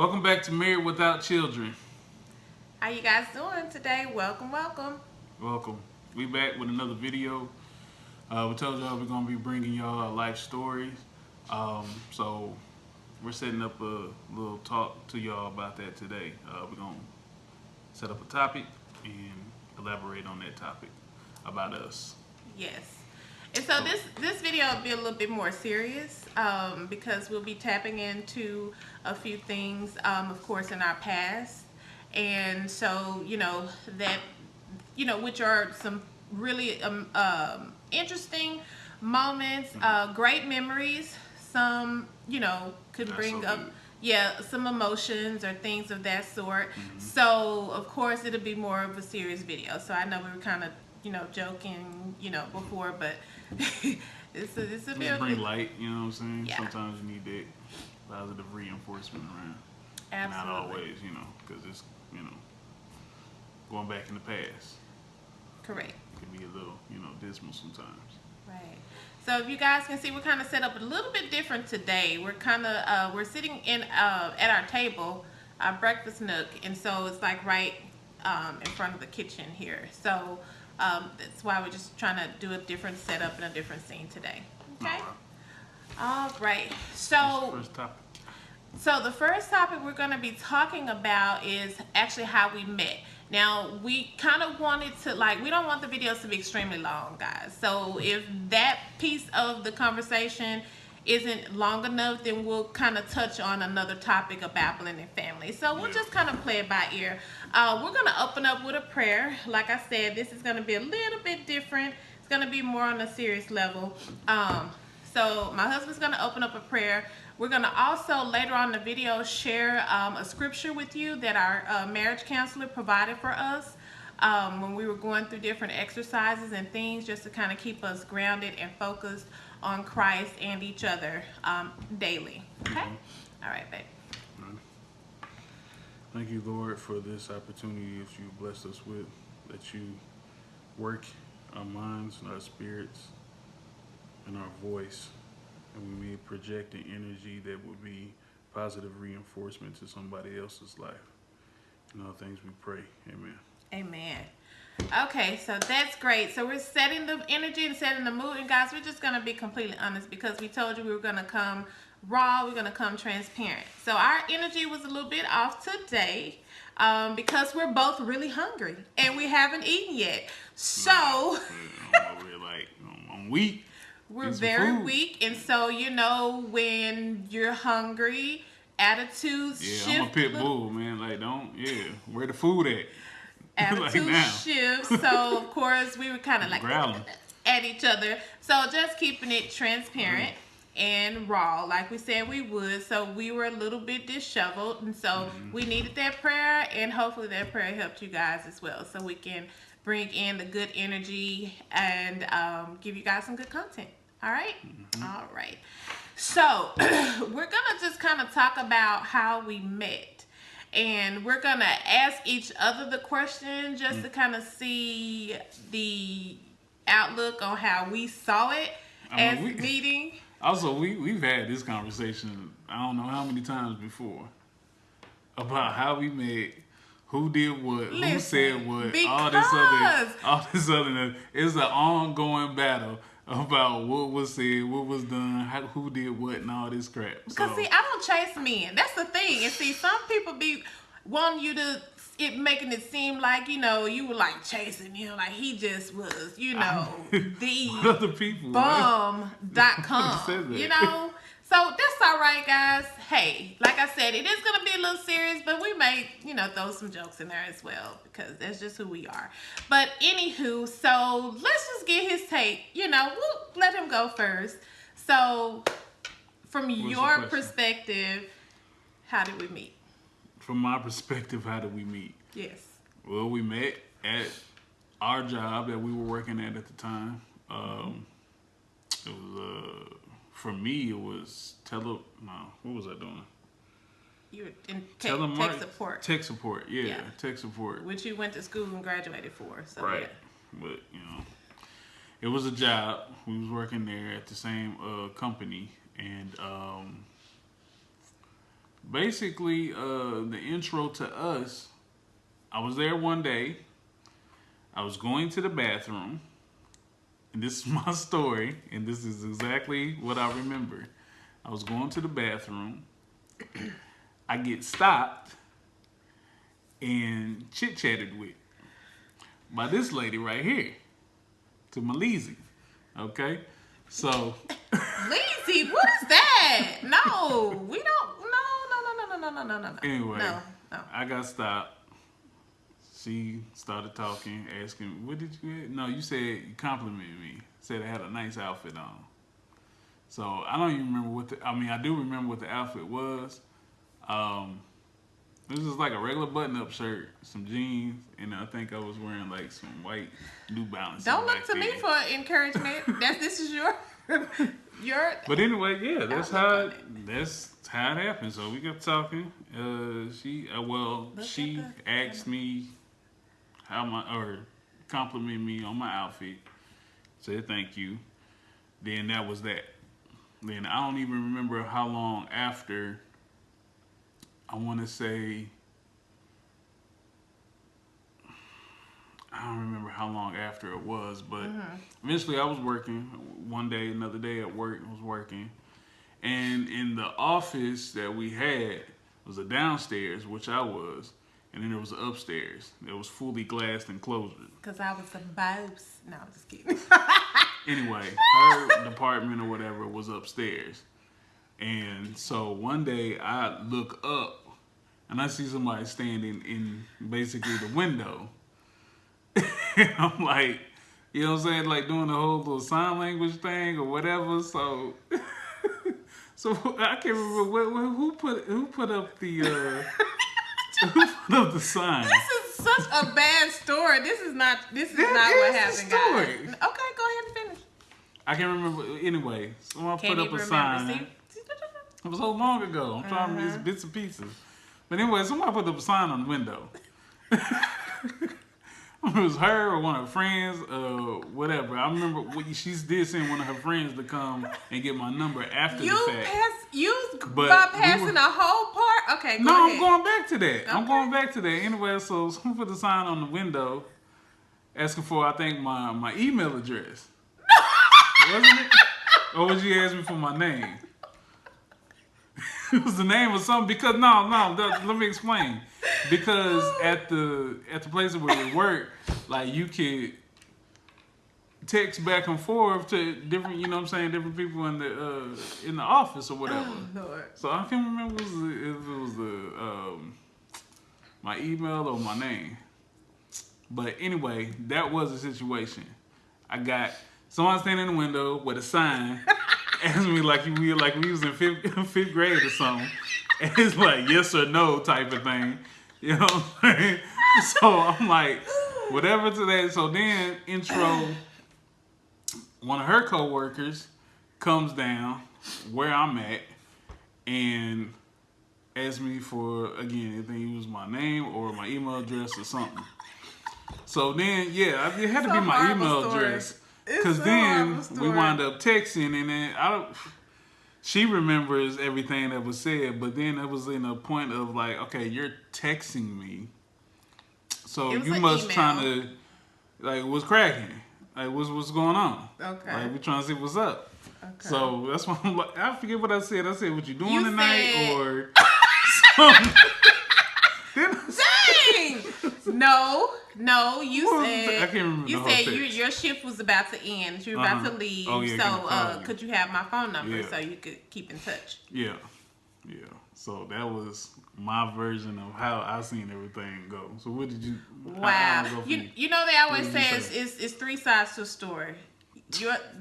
Welcome back to Married Without Children. How you guys doing today? Welcome, welcome. Welcome. We back with another video. We told y'all we're gonna be bringing y'all our life stories. So we're setting up a little talk to y'all about that today. We're gonna set up a topic and elaborate on that topic about us. Yes. And so So this video will be a little bit more serious because we'll be tapping into a few things, of course, in our past, and so that which are some really interesting moments, great memories. Some could that's so bring up good. some emotions or things of that sort. Hmm. So of course it'll be more of a serious video. So I know we were kind of joking before, but it's a Just bit. bring light. You know what I'm saying? Yeah, Sometimes you need that positive reinforcement around. Not absolutely always, because it's going back in the past. correct. Can be a little, dismal sometimes. Right. So if you guys can see, we're kind of set up a little bit different today. We're sitting in at our table, our breakfast nook, and so it's like right in front of the kitchen here. So that's why we're just trying to do a different setup and a different scene today. All Okay. right. All right. What's the So first topic? so the first topic we're going to be talking about is actually how we met. Now, we kind of wanted to, like, we don't want the videos to be extremely long, guys. So if that piece of the conversation isn't long enough, then we'll kind of touch on another topic about blending family. So we'll Yeah. just kind of play it by ear. We're going to open up with a prayer. Like I said, this is going to be a little bit different. It's going to be more on a serious level. So my husband's going to open up a prayer. We're going to also later on in the video share a scripture with you that our marriage counselor provided for us when we were going through different exercises and things, just to kind of keep us grounded and focused on Christ and each other daily. Okay? All right, babe. All right. Thank you, Lord, for this opportunity that you blessed us with, that you work our minds and our spirits and our voice, and we may project an energy that would be positive reinforcement to somebody else's life. In all things we pray. Amen. Amen. Okay, so that's great. So we're setting the energy and setting the mood. And guys, we're just going to be completely honest because we told you we were going to come raw. We're going to come transparent. So our energy was a little bit off today because we're both really hungry and we haven't eaten yet. So We're like, I'm weak. we're Need some very food. weak. And so, when you're hungry, attitudes Yeah, I'm a shift a pit little. bull, man. Like, where the food at? Like Attitude now. shifts. So of course we were kind of like Growling. at each other. So just keeping it transparent and raw, like we said we would. So we were a little bit disheveled, and so we needed that prayer, and hopefully that prayer helped you guys as well, so we can bring in the good energy and give you guys some good content. All right. All right. So we're gonna just kind of talk about how we met. And we're gonna ask each other the question just to kind of see the outlook on how we saw it I as mean, meeting. also we've had this conversation. I don't know how many times before about how we met, who did what, who said Listen, what, because all this other. It's an ongoing battle about what was said, what was done, who did what, and all this crap. Because So see, I don't chase men. That's the thing. And see, some people be wanting you to making it seem like you were like chasing him, like he just was the what other people? Nobody bum.com. said that. So that's all right, guys. Hey, like I said, it is gonna be a little serious, but we may throw some jokes in there as well because that's just who we are. But anywho, so let's just get his take. We'll let him go first. So from What's the your question? perspective, how did we meet? From my perspective, how did we meet? Yes. Well, we met at our job that we were working at the time. It was for me. It was what was I doing? You were in tech support, Tech support, yeah, Yeah. tech support. which you went to school and graduated for. So Right, yeah. but it was a job. We was working there at the same company, and basically, the intro to us, I was there one day. I was going to the bathroom. And this is my story. And this is exactly what I remember. I was going to the bathroom. I get stopped and chit-chatted with by this lady right here, to Malizi. Okay? So... Lizzie, what is that? No, we don't. No. Anyway, No. I got stopped. She started talking, asking, "What did you get?" No, you said you complimented me. Said I had a nice outfit on. So I don't even remember what the. I mean, I do remember what the outfit was. It was just like a regular button-up shirt, some jeans, and I think I was wearing like some white New Balance. Don't look to me for encouragement. This is your. But anyway, yeah, that's how it happened. So we got talking. She asked me complimented me on my outfit. Said thank you. Then that was that. Then I don't even remember how long after. I want to say. I don't remember how long after it was, but eventually I was working one day, another day at work, I was working. And in the office that we had was a downstairs, which I was, and then there was an upstairs that was fully glassed and closed. Because I was some babes. No, I'm just kidding. Anyway, her department or whatever was upstairs. And so one day I look up and I see somebody standing in basically the window. And I'm like, you know what I'm saying, like doing the whole little sign language thing or whatever. So, so I can't remember who put up the who put up the sign. This is such a bad story. This is not what happened, guys. Okay, go ahead and finish. I can't remember. Anyway, someone put up a sign. See? It was so long ago. I'm trying to miss bits and pieces. But anyway, somebody put up a sign on the window. It was her or one of her friends, whatever. I remember she did send one of her friends to come and get my number after the fact. Bypassing a whole part? Okay, go ahead. I'm going back to that. Okay. I'm going back to that. Anyway, so someone put the sign on the window asking for, I think, my email address. Wasn't it? Or was you asking me for my name? It was the name of something because let me explain. Because at the place where we work, like you could text back and forth to different, you know what I'm saying, different people in the office or whatever. Oh, Lord. So I can't remember if it was my email or my name. But anyway, that was the situation. I got someone standing in the window with a sign. Asking me like we was in fifth grade or something. And it's like yes or no type of thing. You know what I'm saying? So I'm like, whatever to that. So then intro, one of her coworkers comes down where I'm at and asks me for, again, I think it was my name or my email address or something. So then, yeah, it had to be my email address. Because then we wound up texting, and then she remembers everything that was said, but then it was in a point of like, okay, you're texting me, so you must trying to, like, what's cracking? Like, what's going on? Okay. Like, we trying to see what's up. Okay. So that's why I'm like, I forget what I said. I said, what you doing tonight? Or something. Dang! No, you said, I can't remember you said your shift was about to end. You were about to leave. Oh, yeah, so could you have my phone number so you could keep in touch? Yeah. So that was my version of how I seen everything go. So what did you? Wow. You know they always say it's three sides to a story.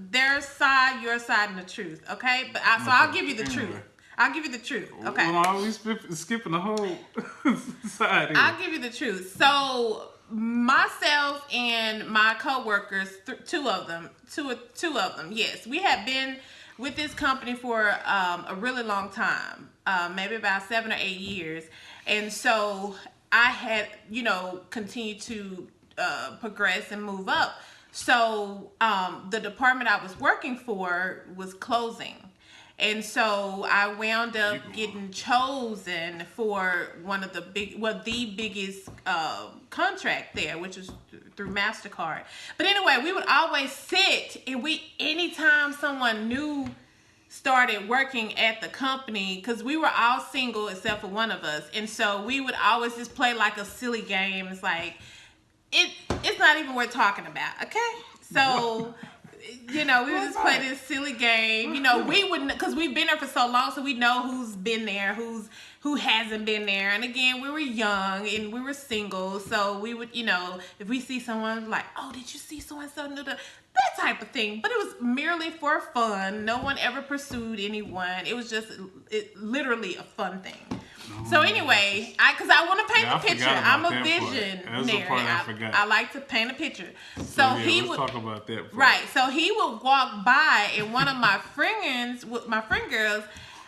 Their side, your side, and the truth. Okay, but I'll give you the truth. I'll give you the truth. Okay. Well, are we skipping the whole side here? I'll give you the truth. So myself and my coworkers, two of them, yes, we have been with this company for a really long time, maybe about 7 or 8 years, and so I had, continued to progress and move up. So the department I was working for was closing. And so I wound up getting chosen for one of the the biggest contract there, which was through MasterCard. But anyway, we would always sit, and anytime someone new started working at the company, because we were all single except for one of us, and so we would always just play like a silly game. It's like it's not even worth talking about, okay? So we would just play this silly game. We wouldn't, because we've been there for so long, so we know who's been there, who hasn't been there. And again, we were young and we were single, so we would, if we see someone like, oh, did you see so and so? That type of thing. But it was merely for fun. No one ever pursued anyone. It was just literally a fun thing. So anyway, because I want to paint a picture. I'm a visionary. That's the part I forgot. I like to paint a picture. So he let's would talk about that part. Right. So he would walk by, and one of my friends, my friend girls,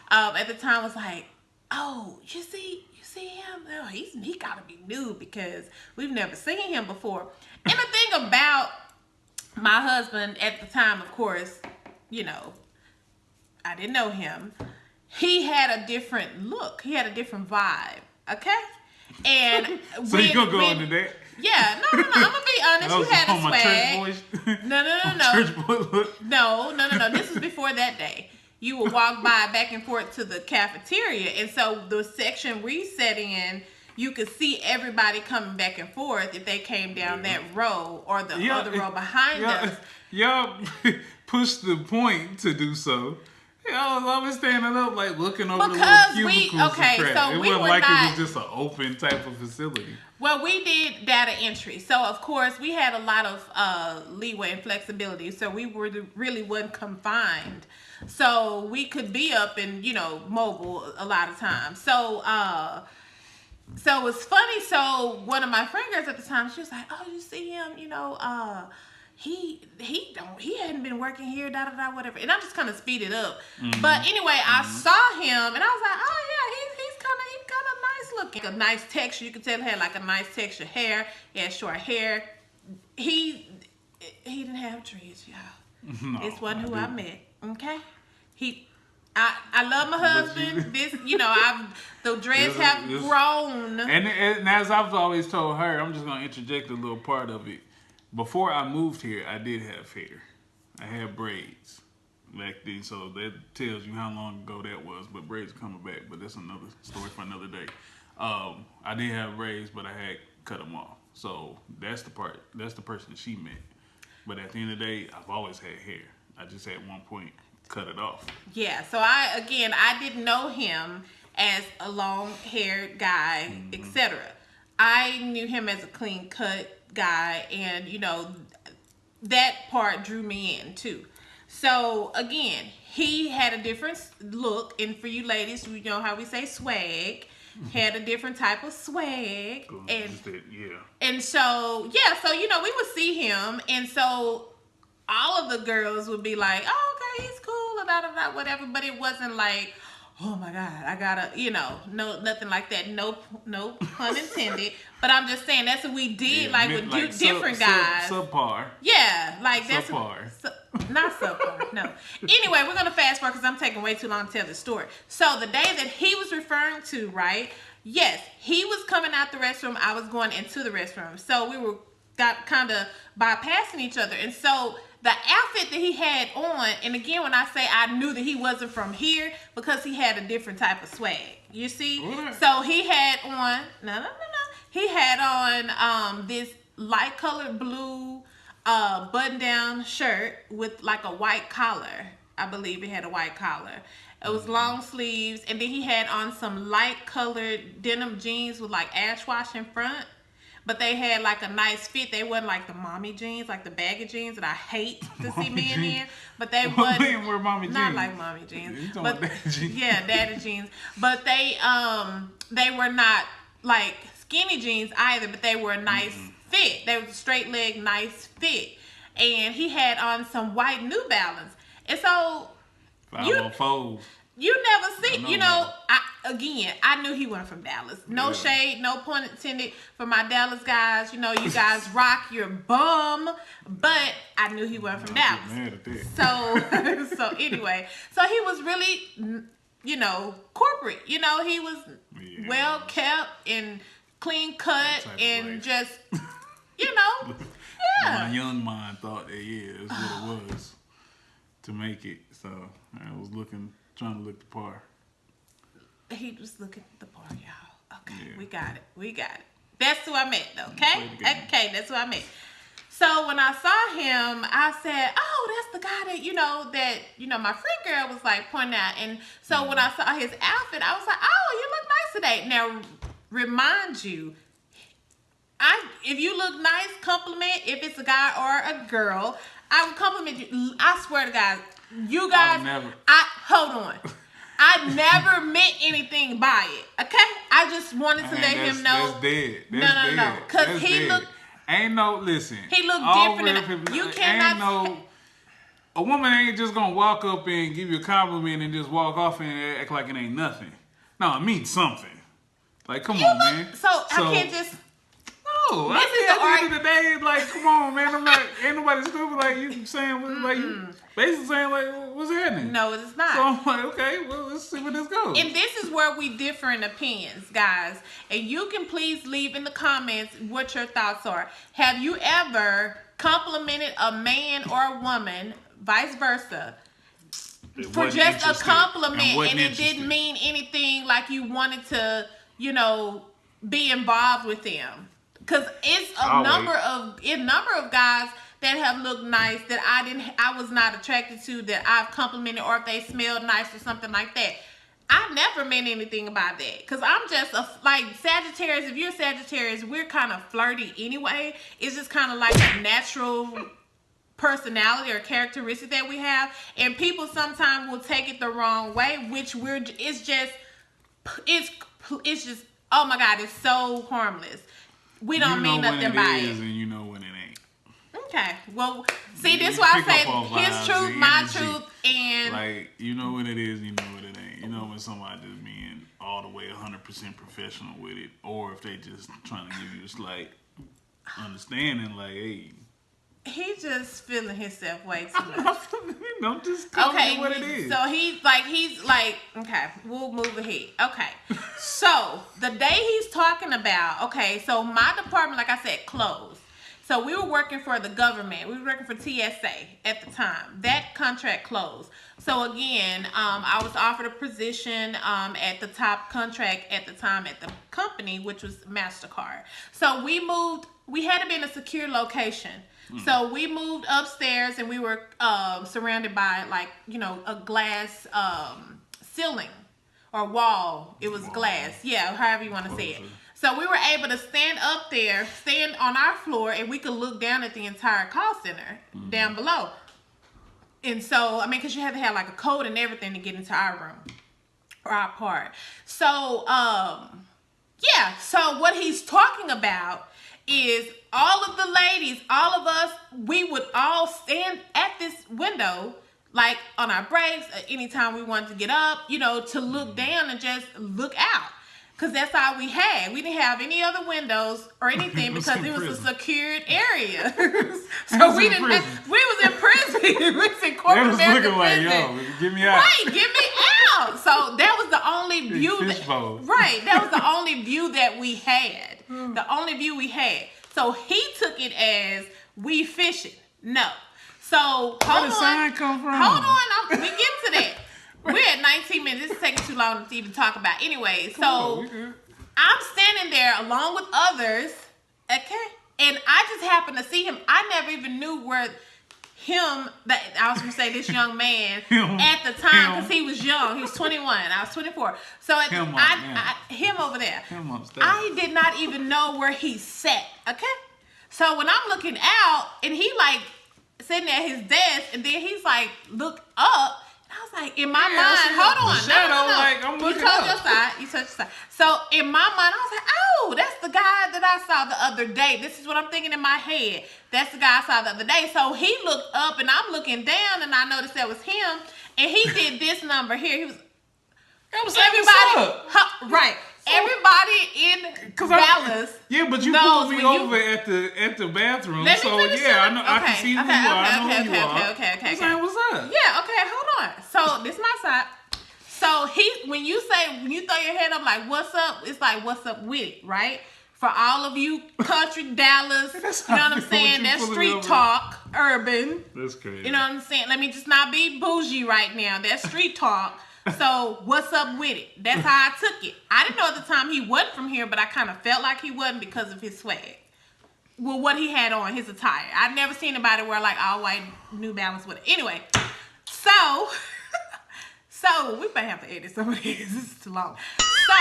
at the time was like, "Oh, you see him? Oh, he gotta be new because we've never seen him before." And the thing about my husband at the time, of course, I didn't know him. He had a different look. He had a different vibe. Okay? And so you gonna go into that? Yeah. No. I'm gonna be honest. You had a swag. No. Church boy look. No. This was before that day. You would walk by back and forth to the cafeteria, and so the section we sat in, you could see everybody coming back and forth if they came down that row or the other row behind us. Y'all pushed the point to do so. I was standing up, like looking over the little cubicles. So it wasn't like it was just an open type of facility. Well, we did data entry, so of course we had a lot of leeway and flexibility. So we really wasn't confined. So we could be up and mobile a lot of times. So it was funny. So one of my friend girls at the time, she was like, "Oh, you see him? He hadn't been working here, whatever." And I just kind of speeded up. Mm-hmm. But anyway, I saw him and I was like, "Oh yeah, he's kind of nice looking, a nice texture. You could tell he had like a nice texture hair. He had short hair. He didn't have dreads, y'all. No, this wasn't who I met. Okay, I love my husband. The dreads have grown. And as I've always told her, I'm just gonna interject a little part of it. Before I moved here, I did have hair. I had braids back then, so that tells you how long ago that was. But braids are coming back, but that's another story for another day. I did have braids, but I had cut them off. So that's the person she met. But at the end of the day, I've always had hair. I just at one point cut it off. Yeah, so I didn't know him as a long-haired guy, etc. I knew him as a clean-cut guy, and that part drew me in too. So again, he had a different look, and for you ladies, you know how we say swag, had a different type of swag, and so we would see him, and so all of the girls would be like, "Oh, okay, he's cool," whatever, but it wasn't like, "Oh my God, I gotta," no, nothing like that. No pun intended. But I'm just saying that's what we did, with different guys. Subpar. Yeah, like that's subpar. Not subpar. No. Anyway, we're gonna fast forward because I'm taking way too long to tell the story. So the day that he was referring to, right? Yes, he was coming out the restroom. I was going into the restroom. So we got kind of bypassing each other, and so the outfit that he had on, and again, when I say I knew that he wasn't from here, because he had a different type of swag. You see? What? So he had on, he had on this light colored blue button-down shirt with like a white collar. I believe it had a white collar. It was long sleeves, and then he had on some light colored denim jeans with like ash wash in front. But they had like a nice fit. They wasn't like the mommy jeans, like the baggy jeans that I hate to see men in. But they wasn't wear mommy jeans. Not like mommy jeans. But daddy jeans. Yeah, daddy jeans. But they were not like skinny jeans either, but they were a nice fit. They were a straight leg, nice fit. And he had on some white New Balance. And so you never see, again, I knew he wasn't from Dallas. No Yeah. shade, no pun intended for my Dallas guys. You know, you guys rock your bum, but I knew he wasn't from I Dallas. get mad at that. So anyway, so he was really, you know, corporate. You know, he was Yeah. well kept and clean cut type of and life. just, you know, My yeah. young mind thought that that's what it was to make it. So I was trying to look the par. He was looking at the bar, y'all. Okay, Yeah. we got it. That's who I met, though. Play Okay, the game. okay, that's who I met. So when I saw him, I said, "Oh, that's the guy that my friend girl was like pointing out." And so when I saw his outfit, I was like, "Oh, you look nice today." Now, remind you, if you look nice, compliment. If it's a guy or a girl, I would compliment you. I swear to God, you guys. never. Hold on. I never meant anything by it. Okay, I just wanted to let him know. That's dead. No, That's no, dead. no, 'cause That's he dead. looked- Ain't no listen. He looked all different real than- people- you cannot Ain't no. A woman ain't just gonna walk up and give you a compliment and just walk off and act like it ain't nothing. No, it means something. Like, come on, man. So I can't just. No, This I is think the at the end of the day, like, come on, man. I'm not. Ain't nobody stupid. Like you saying, like you basically saying, like, what's happening? No, it's not. So I'm like, okay, well, let's see where this goes. And this is where we differ in opinions, guys. And you can please leave in the comments what your thoughts are. Have you ever complimented a man or a woman, vice versa, for Wasn't just a interested. compliment wasn't and it interested. didn't mean anything, like you wanted to, be involved with them? Because it's a I'll number of guys that have looked nice that I was not attracted to, that I've complimented, or if they smelled nice or something like that. I never meant anything about that, because I'm just like Sagittarius. If you're a Sagittarius, we're kind of flirty anyway. It's just kind of like a natural personality or characteristic that we have, and people sometimes will take it the wrong way, which it's just oh my God, it's so harmless. We don't mean nothing by it. And you know when it ain't. Okay, well, see, this You why pick up on I say his vibes truth, and my energy. truth, and Like, you know what it is, you know what it ain't. You know when somebody just being all the way 100% professional with it, or if they just trying to give you a slight understanding, like, hey, he just feeling himself way too much. just tell Okay, me what it is. so he's like, okay, we'll move ahead. Okay, so the day he's talking about, okay, so my department, like I said, closed. So we were working for the government. We were working for TSA at the time. That contract closed. So again, I was offered a position at the top contract at the time at the company, which was MasterCard. So we moved. We had to be in a secure location. So we moved upstairs, and we were surrounded by, like, a glass ceiling or wall. It was glass. Yeah, however you want to say it. So we were able to stand up there, stand on our floor, and we could look down at the entire call center down below. And so, because you have to have like a code and everything to get into our room or our part. So, yeah. So what he's talking about is all of the ladies, all of us, we would all stand at this window, like on our breaks, anytime we wanted to get up, to look down and just look out. Because that's all we had. We didn't have any other windows or anything because it was a secured area. So we didn't. We was in prison. We was in corporate They was American looking like, prison. yo, get me out. Right, get me out. So that was the only view. That was the only view that we had. The only view we had. So he took it as we fishing. No. So Where the sign come from? Hold on. We get to that. We're at 19 minutes. This is taking too long to even talk about. Anyway, so I'm standing there along with others, okay? And I just happened to see him. I never even knew where I was going to say this young man at the time, because he was young. He was 21. I was 24. So him over there. I did not even know where he sat, okay? So when I'm looking out, and he like sitting at his desk, and then he's like, look up. I was like, in my mind, hold on. No. Like, I'm looking You touched your side. So in my mind, I was like, oh, that's the guy that I saw the other day. This is what I'm thinking in my head. That's the guy I saw the other day. So he looked up, and I'm looking down, and I noticed that was him. And he did this number here. He was, I'm saying, what's up? Right. Everybody in Dallas. But you knows pulled me when over at the bathroom. Let me So finish yeah, up. I know. I can see who you are. I know who you are. Okay. I'm saying, what's up? Yeah. Okay. Hold on. So this is my side. So when you throw your head up like what's up, it's like what's up with it, right? For all of you country Dallas, you know what I'm saying? That's street talk, urban. That's crazy. You know what I'm saying? Let me just not be bougie right now. That's street talk. So what's up with it? That's how I took it. I didn't know at the time he wasn't from here, but I kind of felt like he wasn't because of his swag. Well, what he had on, his attire. I'd never seen anybody wear like all white New Balance with it. Anyway, so we might have to edit some of this. This is too long. So,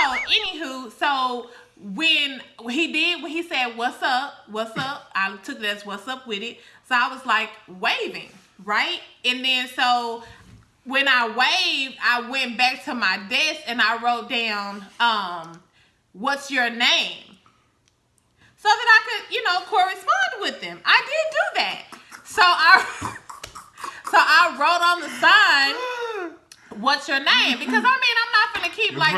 anywho, when he said, what's up, I took it as what's up with it. So I was like waving, right? And then so when I waved, I went back to my desk and I wrote down, what's your name? So that I could, correspond with them. I did do that. So I wrote on the sign, what's your name? Because I'm not gonna keep like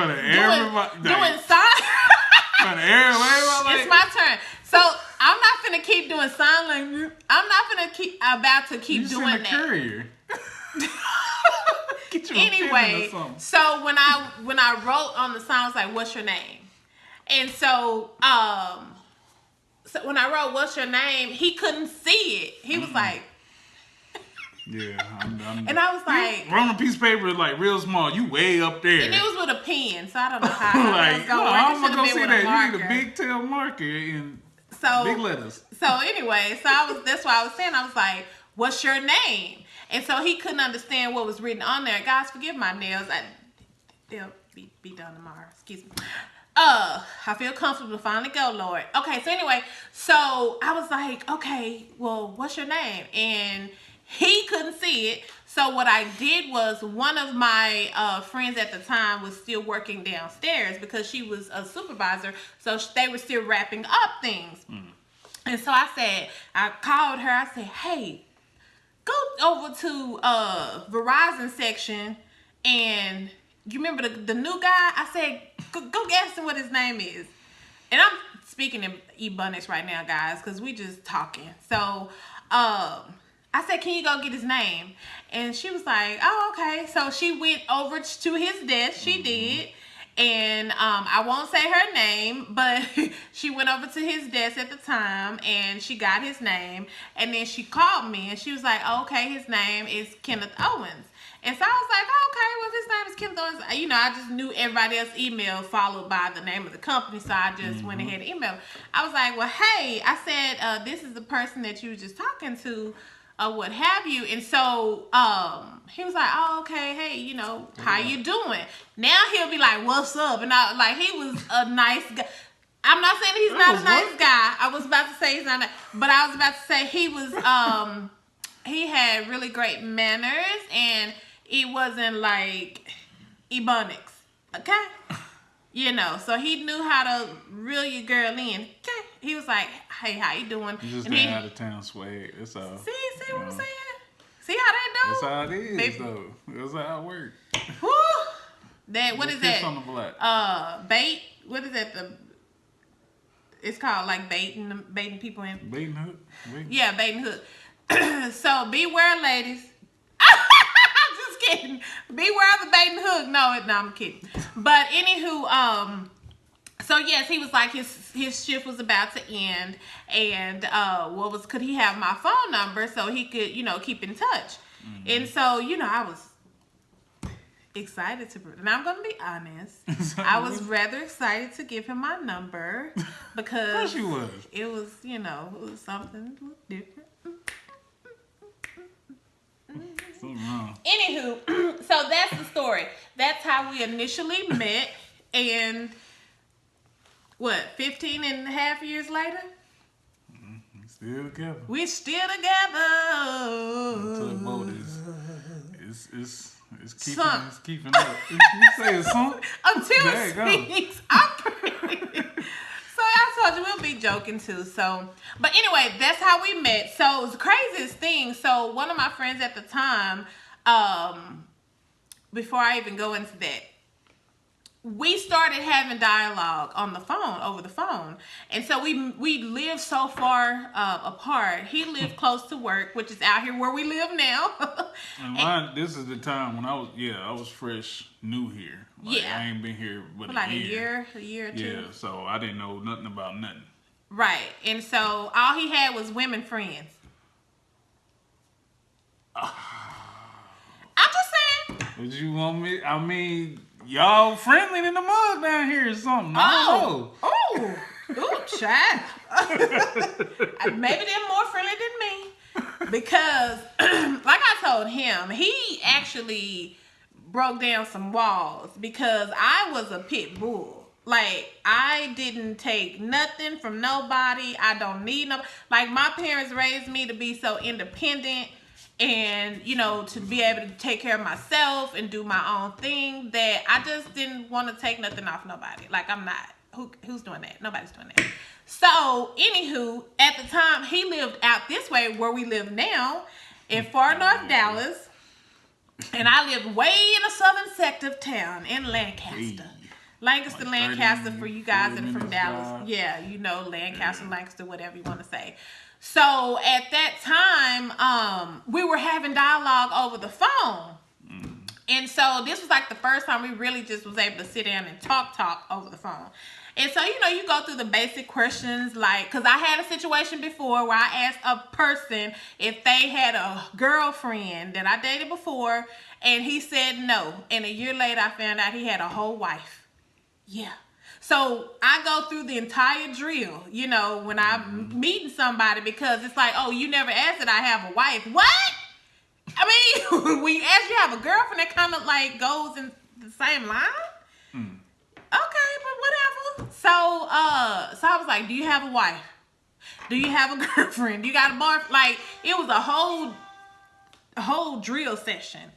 doing signs. It's my turn. So I'm not gonna keep doing sign language. I'm not gonna about to keep doing that. Courier. Anyway, so when I wrote on the sign, I was like, "What's your name?" And so when I wrote, "What's your name?" he couldn't see it. He was like, "Yeah, I'm." And I was like, "Wrote on a piece of paper like real small. You way up there." And it was with a pen, so I don't know how. Like, how am I gonna see that? You need a big tail marker and big letters. So anyway, that's why I was saying, I was like, "What's your name?" And so he couldn't understand what was written on there. Guys, forgive my nails. They'll be done tomorrow. Excuse me. I feel comfortable to finally go, Lord. Okay, so anyway, so I was like, okay, well, what's your name? And he couldn't see it. So what I did was, one of my friends at the time was still working downstairs because she was a supervisor. So they were still wrapping up things. And so I called her. I said, hey, go over to Verizon section, and you remember the new guy? I said, go ask him what his name is. And I'm speaking in Ebonics right now, guys, because we just talking. So I said, can you go get his name? And she was like, oh, okay. So she went over to his desk. She did. And I won't say her name, but she went over to his desk at the time and she got his name. And then she called me and she was like, oh, okay, his name is Kenneth Owens. And so I was like, oh, okay, well, if his name is Kenneth Owens, I just knew everybody else's email followed by the name of the company. So I just went ahead and emailed. I was like, well, hey, I said, this is the person that you were just talking to. What have you. And so he was like, oh, okay, hey, how you doing? Now he'll be like, what's up? And he was a nice guy. I'm not saying he's not a nice guy. I was about to say he's not nice, but I was about to say he was he had really great manners, and it wasn't like Ebonics, okay? So he knew how to reel your girl in. Okay. He was like, hey, how you doing? You just got out of town swag. That's all. See what I'm saying? See how that do? That's how it is, though. That's how it works. Woo! What is that? On the block. Bait. What is that? It's called like baiting people in. Bait and hook. Yeah, bait and hook. So beware, ladies. I'm just kidding. Beware of the bait and hook. No, I'm kidding. But anywho, so yes, he was like his shift was about to end, and could he have my phone number so he could keep in touch? And so I was excited and I'm gonna be honest, I was rather excited to give him my number because it was it was something different. Anywho, so that's the story. That's how we initially met, and 15 and a half years later? Still together. We're still together. Until the boat is keeping up. You say it's sunk? Until it speaks. So I told you we'll be joking too. So, but anyway, that's how we met. So it was the craziest thing. So one of my friends at the time, before I even go into that, we started having dialogue on the phone, over the phone. And so we lived so far apart. He lived close to work, which is out here where we live now. And this is the time when I was fresh, new here. Like, Yeah. I ain't been here but Like a year. a year or two. Yeah, so I didn't know nothing about nothing. Right. And so all he had was women friends. I'm just saying. Would you want me? I mean, y'all friendly in the mug down here or something. I don't know. Oh, ooh, child. Maybe they're more friendly than me because, like I told him, he actually broke down some walls because I was a pit bull. Like, I didn't take nothing from nobody. I don't need no. Like, my parents raised me to be so independent and, you know, to be able to take care of myself and do my own thing that I just didn't want to take nothing off nobody. Like, I'm not. Who's doing that? Nobody's doing that. So, anywho, at the time, he lived out this way where we live now in far north Dallas. And I live way in the southern sector of town in Lancaster. Hey. Lancaster, Like Lancaster, 30, for you guys 40 that are from minutes Dallas. drive. Yeah, you know, Lancaster, Lancaster, whatever you want to say. So at that time, we were having dialogue over the phone. And so this was like the first time we really just was able to sit down and talk over the phone. And so, you know, you go through the basic questions like, because I had a situation before where I asked a person if they had a girlfriend that I dated before, and he said no. And a year later, I found out he had a whole wife. Yeah. So I go through the entire drill, you know, when I'm meeting somebody because it's like, oh, you never asked that I have a wife. What? I mean, when you ask you have a girlfriend, that kind of like goes in the same line. Okay, but whatever. So I was like, do you have a wife? Do you have a girlfriend? Do you got a boyfriend? Like, it was a whole drill session.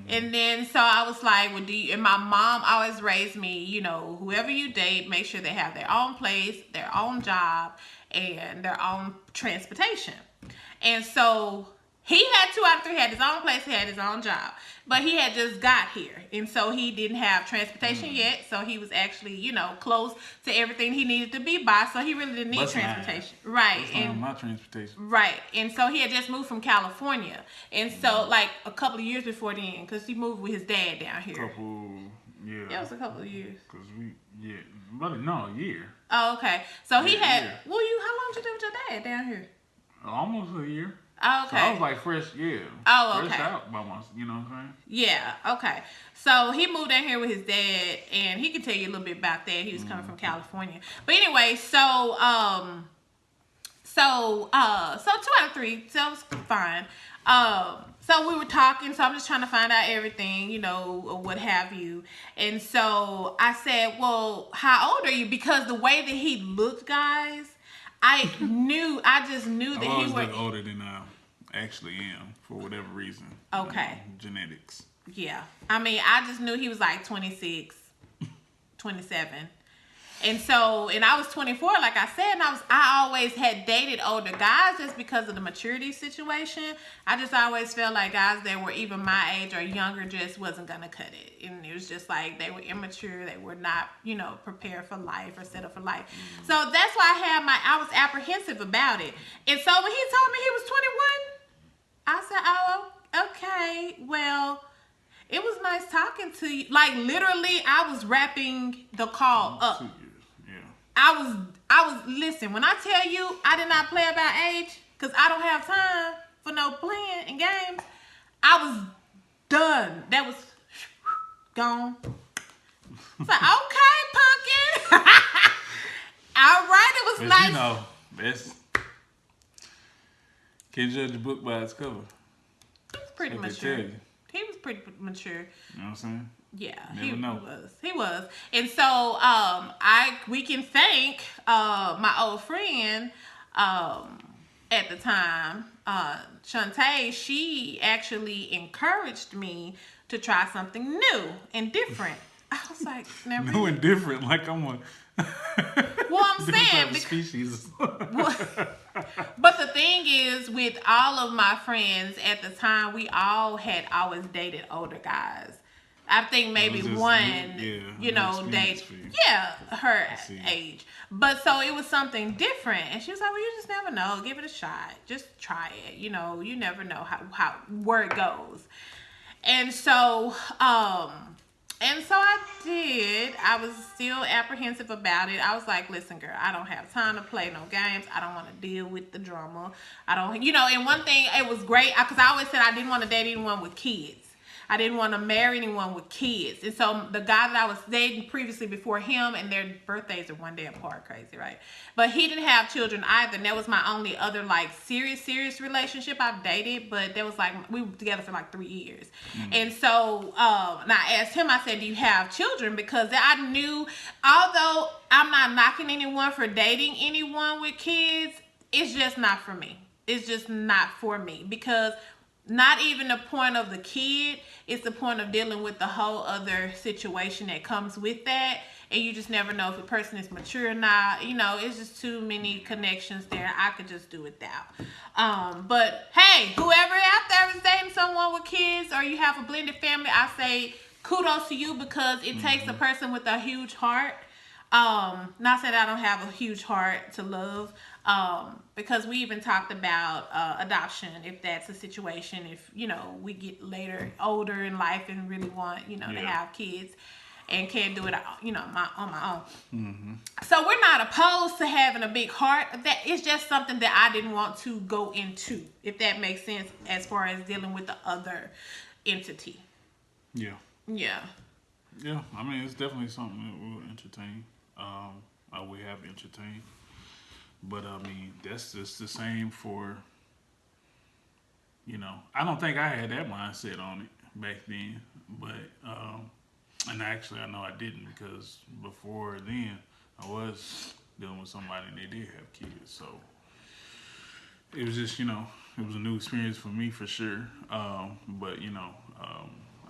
And then so I was like, well, and my mom always raised me, you know, whoever you date, make sure they have their own place, their own job, and their own transportation. And so he had 2 out of 3, he had his own place, he had his own job. But he had just got here. And so he didn't have transportation yet. So he was actually, you know, close to everything he needed to be by. So he really didn't need transportation. Right. And my transportation. Right. And so he had just moved from California. And so, like, a couple of years before then, because he moved with his dad down here. Yeah. It was a couple of years. Because a year. Oh, okay. So he had, yeah. well, how long did you live with your dad down here? Almost a year. Oh, okay. So I was like fresh, yeah. Oh, okay. Fresh out by myself, you know what I'm saying? Yeah, okay. So he moved down here with his dad, and he can tell you a little bit about that. He was coming from California. But anyway, so 2 out of 3, so it was fine. So we were talking, so I'm just trying to find out everything, you know, or what have you. And so I said, well, how old are you? Because the way that he looked, guys, I just knew that he was older than I actually am for whatever reason. Okay. Genetics. Yeah. I mean, I just knew he was like 26, 27. And so, and I was 24, like I said, and I always had dated older guys just because of the maturity situation. I just always felt like guys that were even my age or younger just wasn't going to cut it. And it was just like they were immature. They were not, you know, prepared for life or set up for life. So that's why I was apprehensive about it. And so when he told me he was 21, I said, oh, okay, well, it was nice talking to you. Like, literally, I was wrapping the call up. 2 years, yeah. I was, listen, when I tell you I did not play about age, because I don't have time for no playing and games, I was done. That was gone. It's like, okay, pumpkin. All right, it was But nice. you know, that's, can't judge a book by its cover. He was pretty What they mature. tell you. He was pretty mature. You know what I'm saying? Yeah, Never know. He was. And so we can thank my old friend at the time, Shantae. She actually encouraged me to try something new and different. I was like, never. New and different, like I'm a Well, I'm different saying type of species. But the thing is, with all of my friends at the time, we all had always dated older guys. I think maybe just one, new experience date, for you. yeah, her I see. age. But so it was something different. And she was like, well, you just never know. Give it a shot. Just try it. You never know where it goes. And so, I did. I was still apprehensive about it. I was like, listen, girl, I don't have time to play no games. I don't want to deal with the drama. I don't, and one thing, it was great because I always said I didn't want to date anyone with kids. I didn't want to marry anyone with kids. And so the guy that I was dating previously before him, and their birthdays are one day apart, crazy, right? But he didn't have children either. And that was my only other like serious relationship I've dated. But that was like, we were together for like 3 years. And so and I asked him, I said, do you have children? Because I knew, although I'm not knocking anyone for dating anyone with kids, it's just not for me. It's just not for me because not even the point of the kid, it's the point of dealing with the whole other situation that comes with that. And you just never know if a person is mature or not. It's just too many connections there. I could just do without. But hey, whoever out there is dating someone with kids or you have a blended family, I say kudos to you because it takes a person with a huge heart. Not saying I don't have a huge heart to love, because we even talked about adoption, if that's a situation, if we get later older in life and really want to have kids and can't do it on my own. So we're not opposed to having a big heart. That it's just something that I didn't want to go into, if that makes sense, as far as dealing with the other entity. Yeah. Yeah. Yeah, I mean, it's definitely something that we'll entertain. We have entertained. But, I mean, that's just the same for, I don't think I had that mindset on it back then. But, and actually, I know I didn't because before then, I was dealing with somebody and they did have kids. So, it was just, it was a new experience for me for sure. But,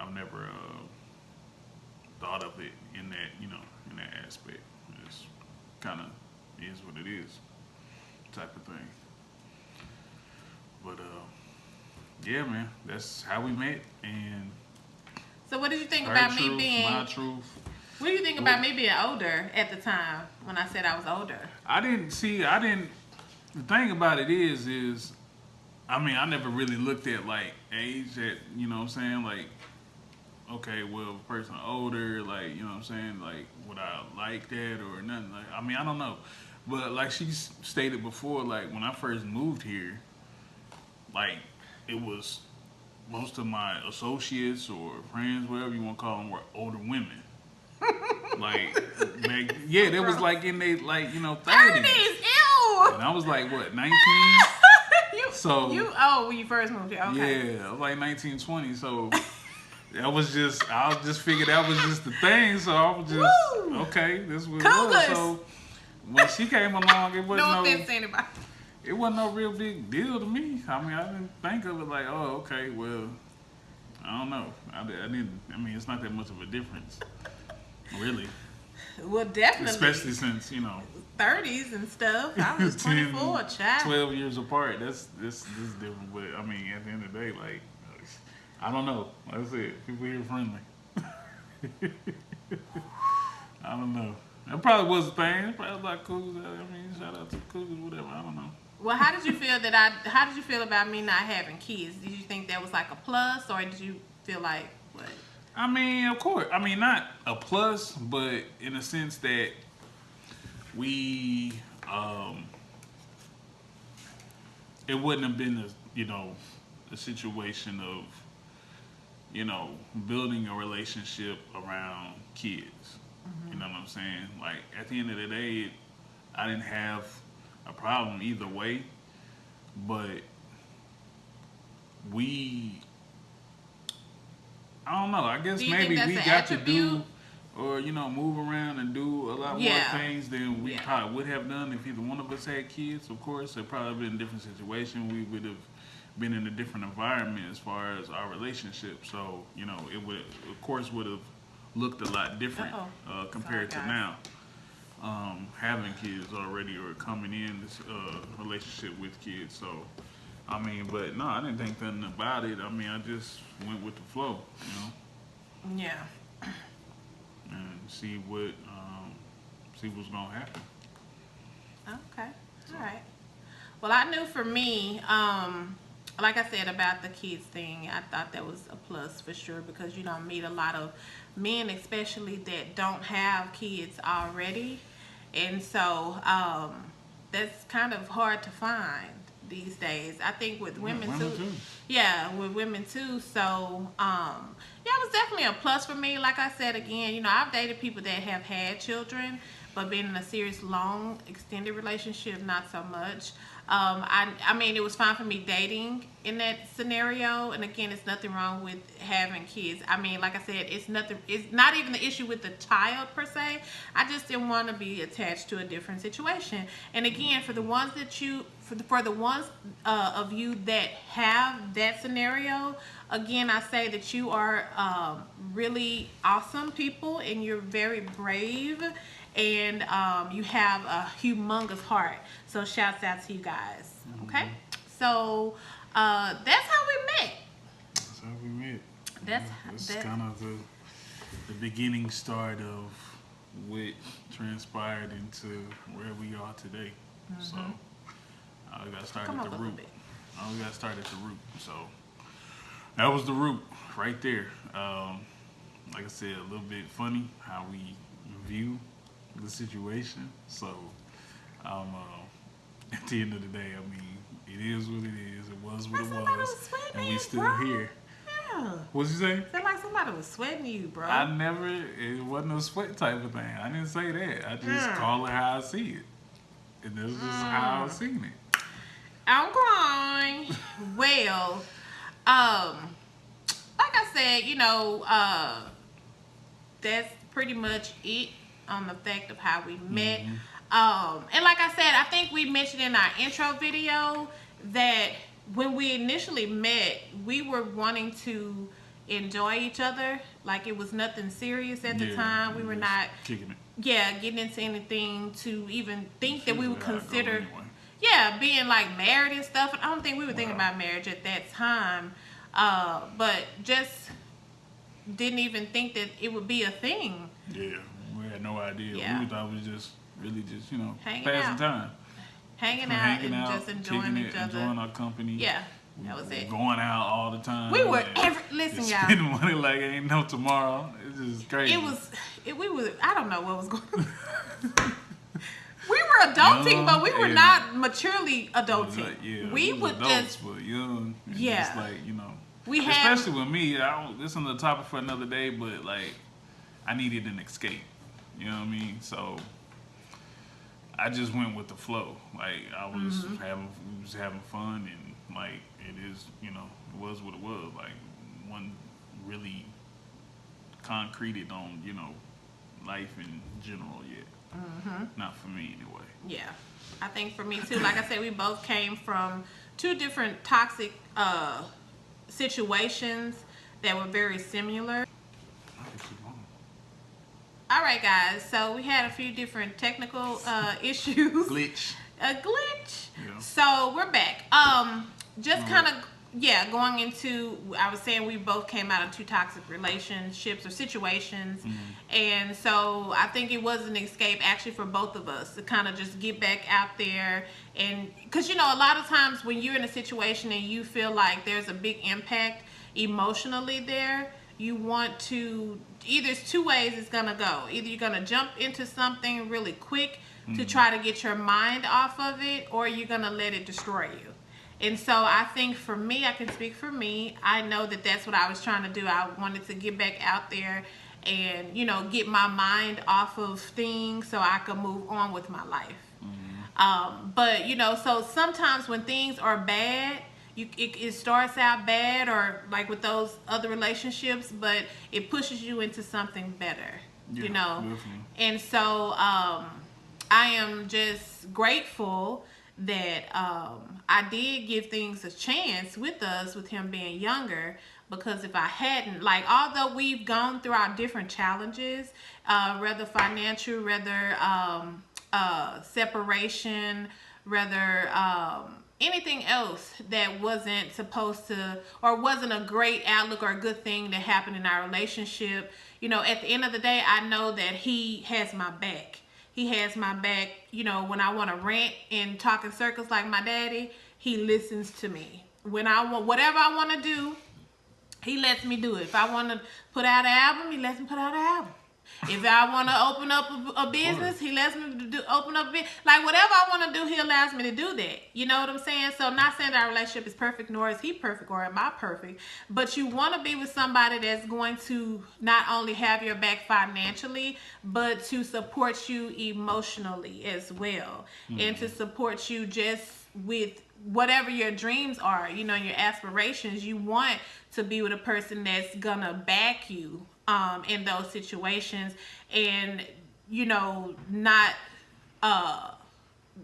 I've never thought of it in that, in that aspect. It's kind of is what it is, type of thing. But yeah, man, that's how we met. And so, what did you think her about truth, me being? my truth. What do you think about me being older at the time when I said I was older? I didn't. The thing about it is, I mean, I never really looked at like age at, what I'm saying, like. Okay, well, a person older, like, what I'm saying, like, would I like that or nothing? Like, I mean, I don't know. But like she stated before, like, when I first moved here, like, it was most of my associates or friends, whatever you want to call them, were older women. Like, yeah, they was like in their, like, 30s. 30s, ew! And I was like, what, 19? When you first moved here, okay. Yeah, I was like 19, 20, so... I just figured that was just the thing, so I was just, okay, this was Cougars. So when she came along, it wasn't no offense to anybody. It wasn't no real big deal to me. I mean, I didn't think of it like, oh, okay, well, I don't know. I didn't, I mean, it's not that much of a difference, really. Well, definitely. Especially since, 30s and stuff. I was 24, child. 12 years apart, this is different, but I mean, at the end of the day, like, I don't know. That's it. People here friendly. I don't know. That probably was a thing. It probably was like cougars. I mean, shout out to cougars, whatever. I don't know. Well, how did you feel about me not having kids? Did you think that was like a plus, or did you feel like what? I mean, of course. I mean, not a plus, but in a sense that we, it wouldn't have been a situation of, building a relationship around kids. Mm-hmm. You know what I'm saying? Like, at the end of the day, I didn't have a problem either way, but I don't know, I guess maybe we got to do, or, move around and do a lot more things than we probably would have done if either one of us had kids. Of course, it'd probably been a different situation. We would have been in a different environment as far as our relationship, so it would, of course, would have looked a lot different compared to now. Having kids already or coming in this relationship with kids, so I mean, but no, I didn't think nothing about it. I mean, I just went with the flow, Yeah. and see what's gonna happen. Okay. So, All right. Well, I knew for me, like I said about the kids thing, I thought that was a plus for sure because you don't meet a lot of men, especially that don't have kids already, and so that's kind of hard to find these days. I think with yeah, women women too. too. Yeah, with women too. So, yeah, it was definitely a plus for me. Like I said again, I've dated people that have had children, but being in a serious, long, extended relationship, not so much. I mean, it was fine for me dating in that scenario. And again, it's nothing wrong with having kids. I mean, like I said, it's nothing. It's not even the issue with the child per se. I just didn't want to be attached to a different situation. And again, for the ones that you, for the ones of you that have that scenario, again, I say that you are really awesome people, and you're very brave, and you have a humongous heart. So shouts out to you guys. Okay, so that's how we met. That's how we met. That's That's that. kind of the beginning start of what transpired into where we are today. So we got to start Come at up the a little root. bit. We got to start at the root. So that was the root right there. Like I said, a little bit funny how we view the situation. So at the end of the day, I mean, it is what it is. It was what it Somebody was, was sweating and we you, still bro. here. Yeah. What'd you say? Feel like somebody was sweating you, bro. I never. It wasn't a sweat type of thing. I didn't say that. I just call it how I see it, and this is how I seen it. Okay. Well, like I said, that's pretty much it on the fact of how we met. And like I said, I think we mentioned in our intro video that when we initially met, we were wanting to enjoy each other. Like it was nothing serious at the time. We were just not, kicking it. yeah, getting into anything to even think that we would Usually how I go consider, anyway. yeah, being like married and stuff. And I don't think we were thinking Wow. about marriage at that time. But just didn't even think that it would be a thing. Yeah, we had no idea. Yeah. We thought we was just really just Hanging passing out. time, Hanging out hanging and out, just enjoying kicking each it, other. enjoying our company. Yeah, that was it. Going out all the time. We were and listen, just y'all. spending money like ain't no tomorrow. It's just crazy. We was, I don't know what was going on. We were adulting, Young but we were and- not maturely adulting. Like, yeah, we was would adults, just, but young. And Yeah. just like we had, especially with me. This is another topic for another day, but like I needed an escape. You know what I mean? So I just went with the flow. Like I was we was having fun, and like it is, it was what it was. Like one really concreted on, life in general yet. Not for me anyway. yeah. I think for me too, like I said, we both came from two different toxic situations that were very similar. All right, guys. So we had a few different technical issues. Glitch. A glitch. Yeah. So we're back. Just kind of, yeah, going into, I was saying we both came out of two toxic relationships or situations. And so I think it was an escape actually for both of us to kind of just get back out there. And because, a lot of times when you're in a situation and you feel like there's a big impact emotionally there, you want to, either it's two ways it's going to go. Either you're going to jump into something really quick to try to get your mind off of it, or you're going to let it destroy you. And so I think for me, I can speak for me, I know that that's what I was trying to do. I wanted to get back out there and, get my mind off of things so I could move on with my life. But, so sometimes when things are bad, it starts out bad, or like with those other relationships, but it pushes you into something better, Yeah, definitely. And so I am just grateful that I did give things a chance with him being younger, because if I hadn't, like, although we've gone through our different challenges, rather financial, rather separation, rather anything else that wasn't supposed to, or wasn't a great outlook or a good thing that happened in our relationship, at the end of the day, I know that he has my back. He has my back, when I want to rant and talk in circles like my daddy, he listens to me. When I want, whatever I want to do, he lets me do it. If I want to put out an album, he lets me put out an album. If I want to open up a business, he lets me open up a business. Like, whatever I want to do, he allows me to do that. You know what I'm saying? So, not saying that our relationship is perfect, nor is he perfect, or am I perfect. But you want to be with somebody that's going to not only have your back financially, but to support you emotionally as well. Mm-hmm. And to support you just with whatever your dreams are, your aspirations. You want to be with a person that's going to back you in those situations, and not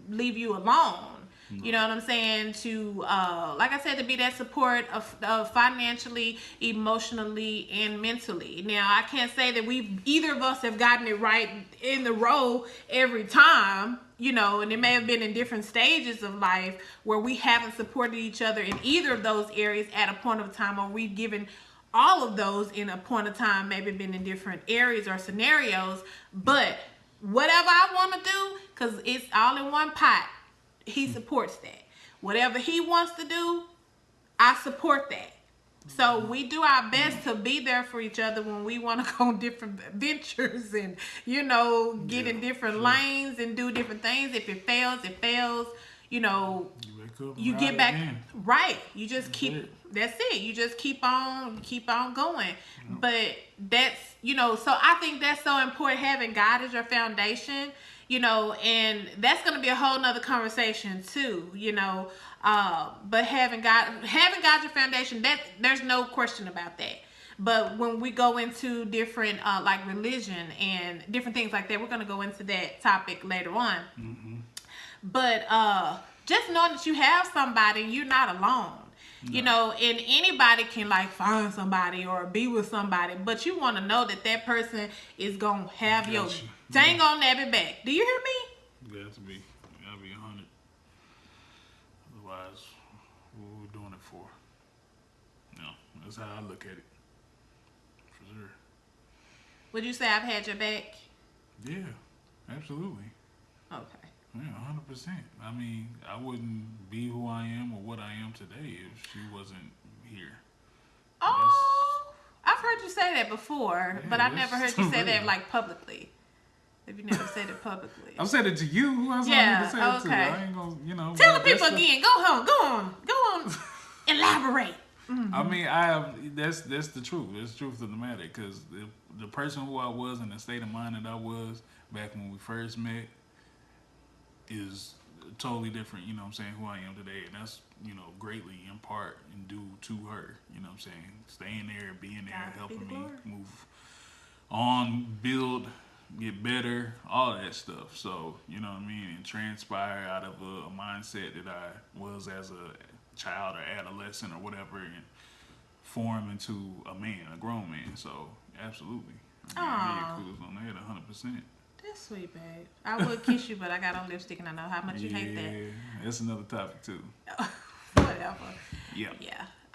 leave you alone. You know what I'm saying? To like I said, to be that support of financially, emotionally, and mentally. Now, I can't say that either of us have gotten it right in the row every time, and it may have been in different stages of life where we haven't supported each other in either of those areas at a point of time, or we've given all of those in a point of time, maybe been in different areas or scenarios. But whatever I want to do, because it's all in one pot, he supports that. Whatever he wants to do, I support that. So we do our best to be there for each other when we want to go on different ventures and, get in different lanes and do different things. If it fails, it fails. You get back again. Right. You just that's it. You just keep on going. Yep. But that's, so I think that's so important, having God as your foundation, and that's going to be a whole nother conversation too, but having God your foundation, that there's no question about that. But when we go into different, like religion and different things like that, we're going to go into that topic later on. Mm-hmm. But, just knowing that you have somebody, you're not alone. No. And anybody can find somebody or be with somebody, but you want to know that person is going to have your dang on nabbit back. Do you hear me? Got to be 100. Otherwise, what are we doing it for? No, that's how I look at it. For sure. Would you say I've had your back? Yeah, absolutely. Okay. Yeah, 100%. I mean, I wouldn't be who I am or what I am today if she wasn't here. Oh, I've heard you say that before, but I've never heard you say that publicly. If you never said it publicly, I've said it to you. Who else I need to say it to? I ain't gonna, tell the people again. Go on. Elaborate. Mm-hmm. I mean, that's the truth. That's the truth of the matter. Because the person who I was and the state of mind that I was back when we first met is totally different, who I am today. And that's, greatly in part and due to her, staying there, being there, helping me move on, build, get better, all that stuff. So, and transpire out of a mindset that I was as a child or adolescent or whatever, and form into a man, a grown man. So, absolutely. I mean, kudos on that, 100%. That's sweet, babe. I would kiss you, but I got on lipstick and I know how much you hate that. Yeah, that's another topic too. Whatever. Yeah.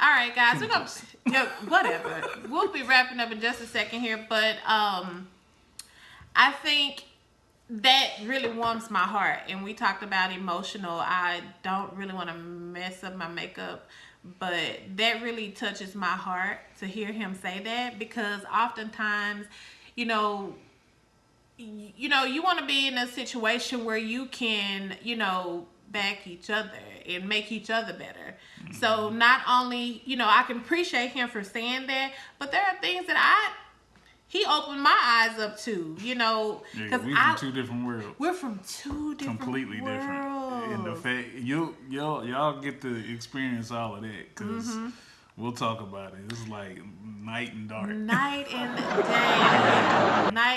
All right, guys. We're gonna whatever. We'll be wrapping up in just a second here, but I think that really warms my heart. And we talked about emotional. I don't really want to mess up my makeup, but that really touches my heart to hear him say that, because oftentimes, you want to be in a situation where you can, back each other and make each other better. Mm-hmm. So not only, I can appreciate him for saying that, but there are things that he opened my eyes up to, because we're from two different worlds. We're from two different completely worlds. Different. And the fact y'all get to experience all of that, because we'll talk about it. It's like night and dark. Night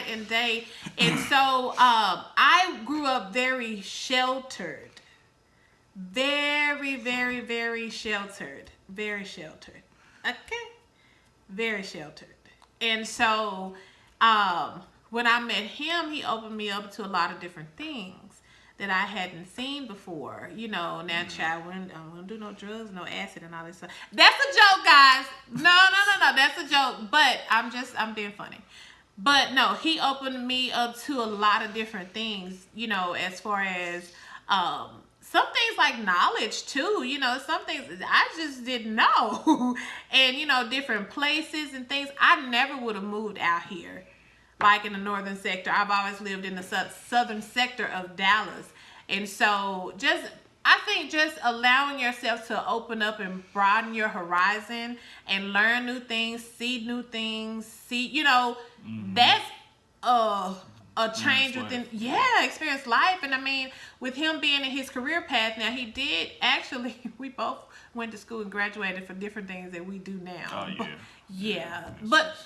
and day. And so I grew up very sheltered. Very, very, very sheltered. Very sheltered. Okay? Very sheltered. And so when I met him, he opened me up to a lot of different things that I hadn't seen before. You know, now child, I wouldn't do no drugs, no acid, and all this stuff. That's a joke, guys. No. That's a joke. But I'm being funny. But no, he opened me up to a lot of different things. You know, as far as some things like knowledge too. You know, some things I just didn't know, and you know, different places and things. I never would have moved out here like in the northern sector. I've always lived in the southern sector of Dallas. And so I think just allowing yourself to open up and broaden your horizon and learn new things, see new things, you know, that's a change within, experience life. And I mean, with him being in his career path now, he did actually, we both went to school and graduated for different things that we do now. Oh, yeah. But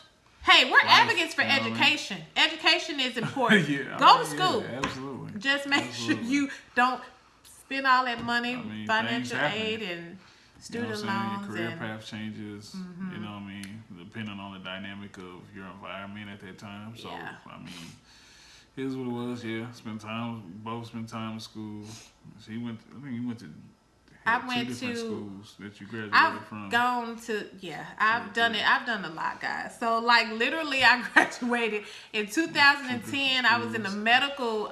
hey, we're advocates for education. Education is important. Go to school. Yeah, absolutely. Just make sure you don't spend all that money, financial aid and student loans. Your career path changes, you know what I mean, depending on the dynamic of your environment at that time. So, I mean, here's what it was, both spent time in school. So I think he went to two different schools that you graduated from. I've done it. I've done a lot, guys. So, like, literally, I graduated in 2010. I was in the medical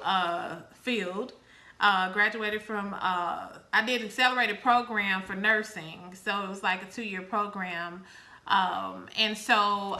field. Graduated from, I did an accelerated program for nursing. So, it was like a 2-year program. And so,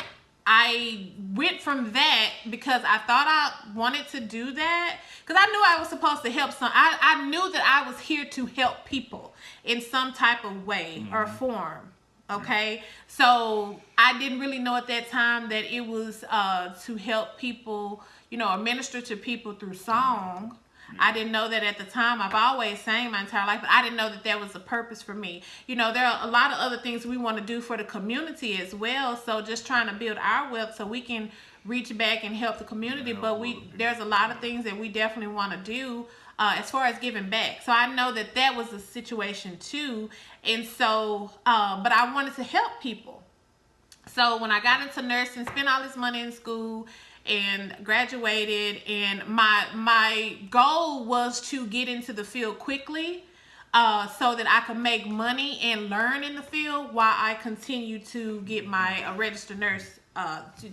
I went from that because I thought I wanted to do that because I knew I was supposed to help I knew that I was here to help people in some type of way or form. Okay. So I didn't really know at that time that it was to help people, you know, or minister to people through song. I didn't know that at the time. I've always sang my entire life, but I didn't know that that was a purpose for me. You know, there are a lot of other things we want to do for the community as well. So just trying to build our wealth so we can reach back and help the community. But there's a lot of things that we definitely want to do as far as giving back. So I know that that was a situation too. And so, but I wanted to help people. So when I got into nursing, spent all this money in school, and graduated, and my goal was to get into the field quickly so that I could make money and learn in the field while I continue to get my registered nurse,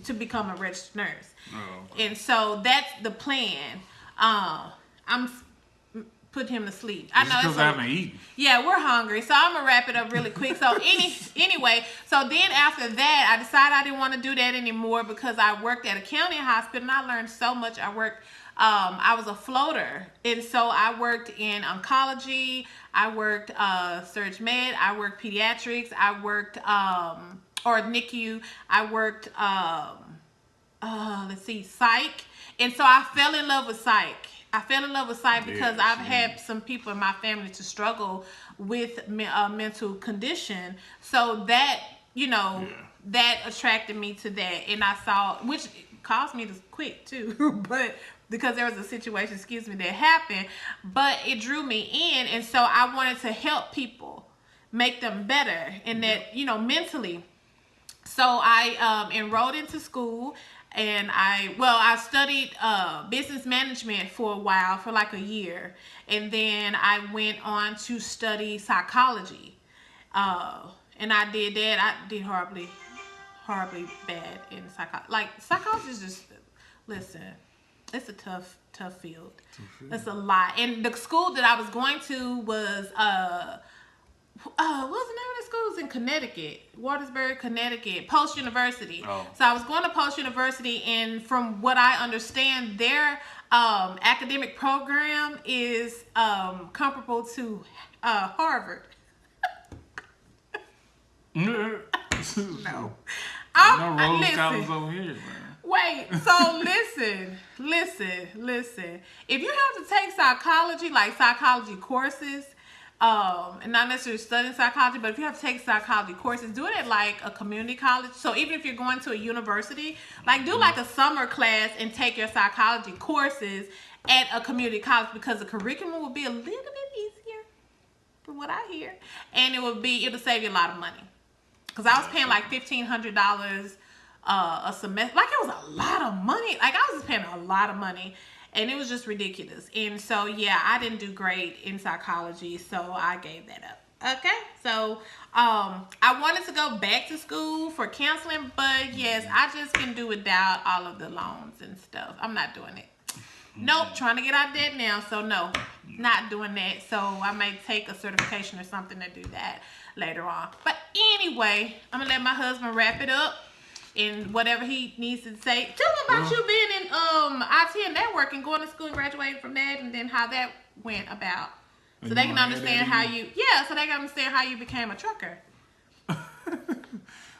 to become a registered nurse. And so that's the plan. I'm put him to sleep. I know because I haven't eaten. Yeah, we're hungry, so I'm gonna wrap it up really quick. So anyway, so then after that, I decided I didn't want to do that anymore because I worked at a county hospital and I learned so much. I was a floater, and so I worked in oncology. I worked surg med. I worked pediatrics. I worked or NICU. I worked psych, and so I fell in love with psych. Because I've had some people in my family to struggle with a mental condition. So that, you know, that attracted me to that. And I saw, which caused me to quit too, but because there was a situation, that happened, but it drew me in. And so I wanted to help people, make them better, and that, you know, mentally. So I enrolled into school. And I studied business management for a while, for like a year. And then I went on to study psychology. And I did that. I did horribly bad in psychology. Like, psychology is just, listen, it's a tough field. It's a lot. And the school that I was going to was, what was the name of the school? It was in Connecticut, Watersburg, Connecticut, Post University. So I was going to Post University, and from what I understand, their academic program is comparable to Harvard. No. No Rose College over here, man. Wait, so listen. If you have to take psychology, like psychology courses, and not necessarily studying psychology, but if you have to take psychology courses, do it at like a community college. So even if you're going to a university, like do like a summer class and take your psychology courses at a community college, because the curriculum will be a little bit easier from what I hear. And it'll save you a lot of money. Because I was paying like $1,500 a semester. Like, it was a lot of money. Like, I was just paying a lot of money. and it was just ridiculous. And so yeah, I didn't do great in psychology, so I gave that up. Okay, so I wanted to go back to school for counseling, but yes, I just can do without all of the loans and stuff. I'm not doing it. Nope, trying to get out of debt now, so no, not doing that. So I may take a certification or something to do that later on. But anyway, I'm gonna let my husband wrap it up and whatever he needs to say. Tell me about you being in IT and networking, going to school and graduating from that, and then how that went about. So they can understand how you, so they can understand how you became a trucker.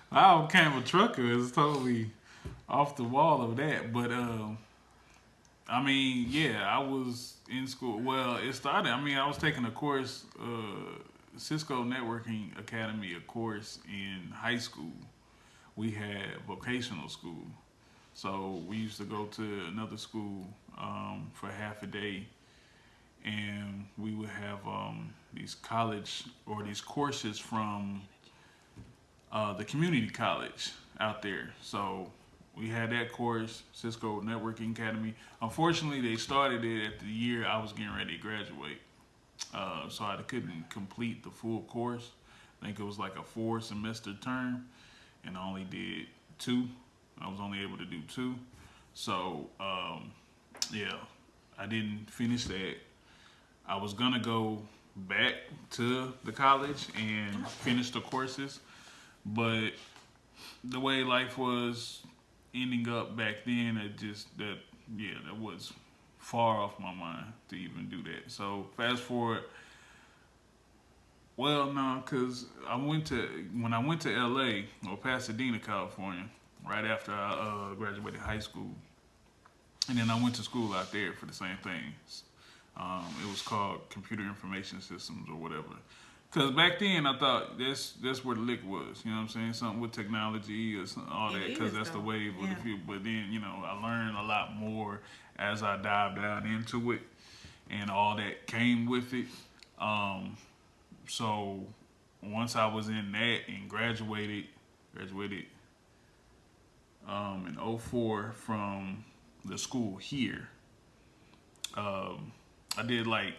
I became a trucker. It's totally off the wall of that. But, I mean, yeah, I was in school. Well, it started, I was taking a course, Cisco Networking Academy, a course in high school. We had vocational school. So we used to go to another school for half a day. And we would have these college or these courses from the community college out there. So we had that course, Cisco Networking Academy. Unfortunately, they started it at the year I was getting ready to graduate. So I couldn't complete the full course. I think it was like a 4-semester term, and I only did 2. I was only able to do 2. So, yeah, I didn't finish that. I was gonna go back to the college and finish the courses, but the way life was ending up back then, that was far off my mind to even do that. So fast forward, because when I went to LA or Pasadena, California, right after I graduated high school, and then I went to school out there for the same things. It was called Computer Information Systems or whatever. Because back then I thought that's where the lick was. You know what I'm saying? Something with technology or all that. Because that's the wave of the future. But then, I learned a lot more as I dived down into it and all that came with it. So once I was in that and graduated in 2004 from the school here. I did like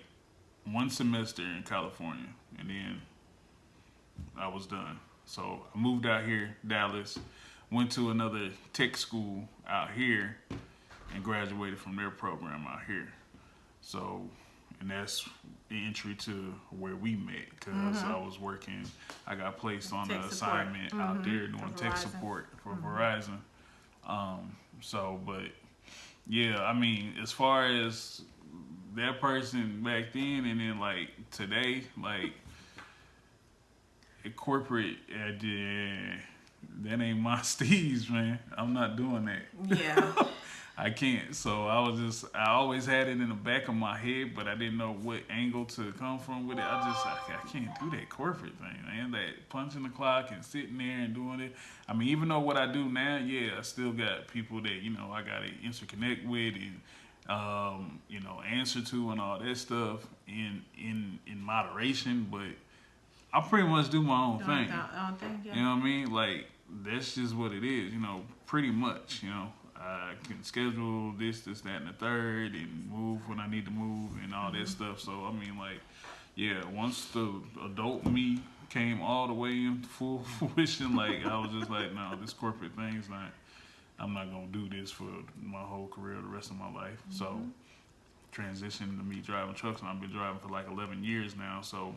1 semester in California, and then I was done. So I moved out here, Dallas, went to another tech school out here, and graduated from their program out here. So, and that's the entry to where we met, because I was working, I got placed on an assignment out there doing tech support for Verizon. But yeah, as far as that person back then and then like today, like corporate, that ain't my steez, man. I'm not doing that. Yeah. I can't. So I always had it in the back of my head, but I didn't know what angle to come from with it. I can't do that corporate thing, man. That punching the clock and sitting there and doing it. Even though what I do now, I still got people that, I got to interconnect with and, answer to and all that stuff in moderation, but I pretty much do my own thing. You know what I mean? Like, that's just what it is, pretty much, I can schedule this, that, and the third, and move when I need to move, and all that stuff. So, once the adult me came all the way in full fruition, like, I was just like, no, this corporate thing's not, I'm not going to do this for my whole career, the rest of my life. So, transitioned to me driving trucks, and I've been driving for like 11 years now. So,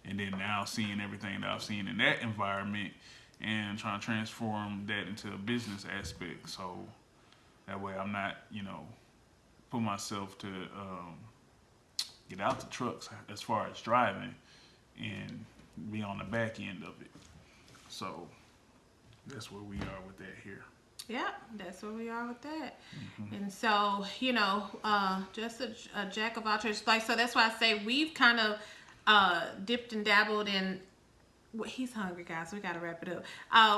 and then now seeing everything that I've seen in that environment, and trying to transform that into a business aspect, so that way I'm not, put myself to get out the trucks as far as driving and be on the back end of it. So that's where we are with that here. Yeah, that's where we are with that. And so, just a jack of all trades. Like, so that's why I say we've kind of dipped and dabbled in. He's hungry, guys. We gotta wrap it up.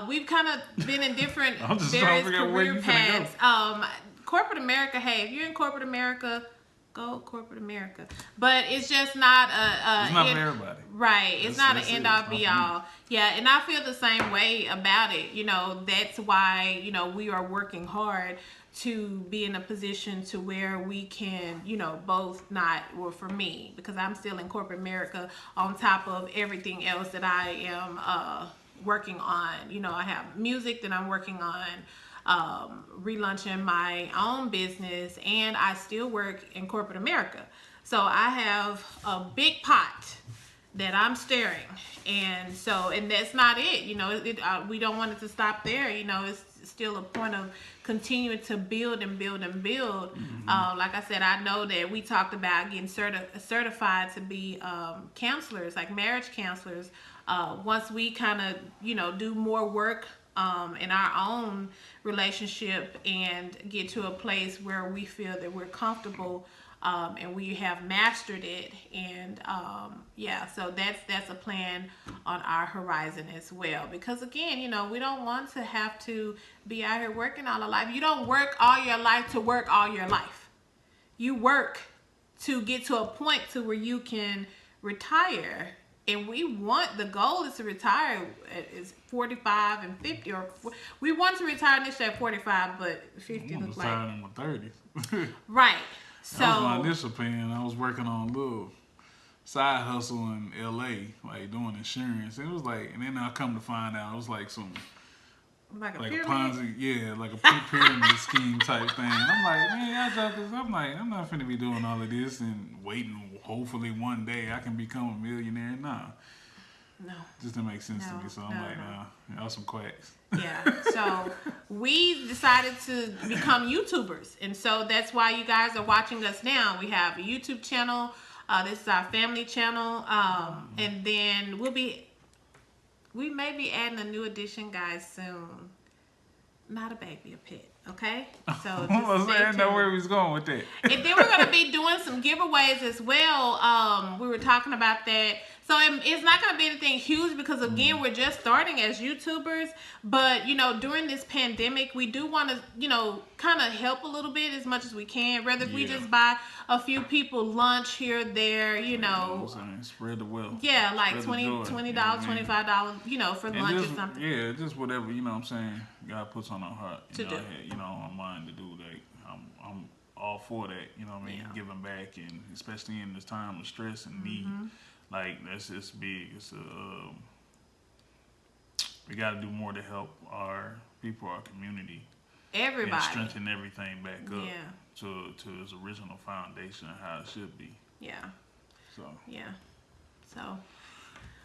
We've kind of been in different various career paths. Corporate America. Hey, if you're in corporate America, go corporate America. But it's just not It's not for everybody. Right. It's not an That's it. end all It's be not for me. all. Yeah, and I feel the same way about it. That's why, we are working hard to be in a position to where we can, both not, well, for me, because I'm still in corporate America on top of everything else that I am working on. I have music that I'm working on, relaunching my own business, and I still work in corporate America. So I have a big pot that I'm stirring, and that's not it. We don't want it to stop there. It's still a point of continuing to build and build and build. Like I said, I know that we talked about getting certified to be counselors, like marriage counselors. Once we kind of do more work in our own relationship and get to a place where we feel that we're comfortable, and we have mastered it, and so that's a plan on our horizon as well, because again, we don't want to have to be out here working all our life. You don't work all your life to work all your life. You work to get to a point to where you can retire, and the goal is to retire is 45 and 50, or we want to retire initially at 45, but 50 looks like in my 30s. right. So that was my initial plan. I was working on a little side hustle in LA, like doing insurance. It was like, and then I come to find out it was like some like a Ponzi, like a pyramid scheme type thing. I'm like, man, y'all jokers. I'm like, I'm not finna be doing all of this and waiting. Hopefully one day I can become a millionaire. Nah. No. Just didn't make sense to me. So I'm like, nah, y'all some quacks. Yeah. So we decided to become YouTubers. And so that's why you guys are watching us now. We have a YouTube channel. This is our family channel. And then we may be adding a new addition, guys, soon. Not a baby, a pet. Okay? So I know where we was going with that. And then we're going to be doing some giveaways as well. We were talking about that. So it's not going to be anything huge because, again, we're just starting as YouTubers. But, during this pandemic, we do want to, kind of help a little bit as much as we can. Whether if we just buy a few people lunch here or there, Spread the wealth. Yeah, like $20, $25, for lunch or something. Yeah, just whatever, what I'm saying. God puts on our heart. On our mind to do that. I'm all for that, what I mean? Yeah. Giving back, and especially in this time of stress and need. Like, that's just big. It's we got to do more to help our people, our community. Everybody. And strengthen everything back up to its original foundation, how it should be. Yeah. So. Yeah. So.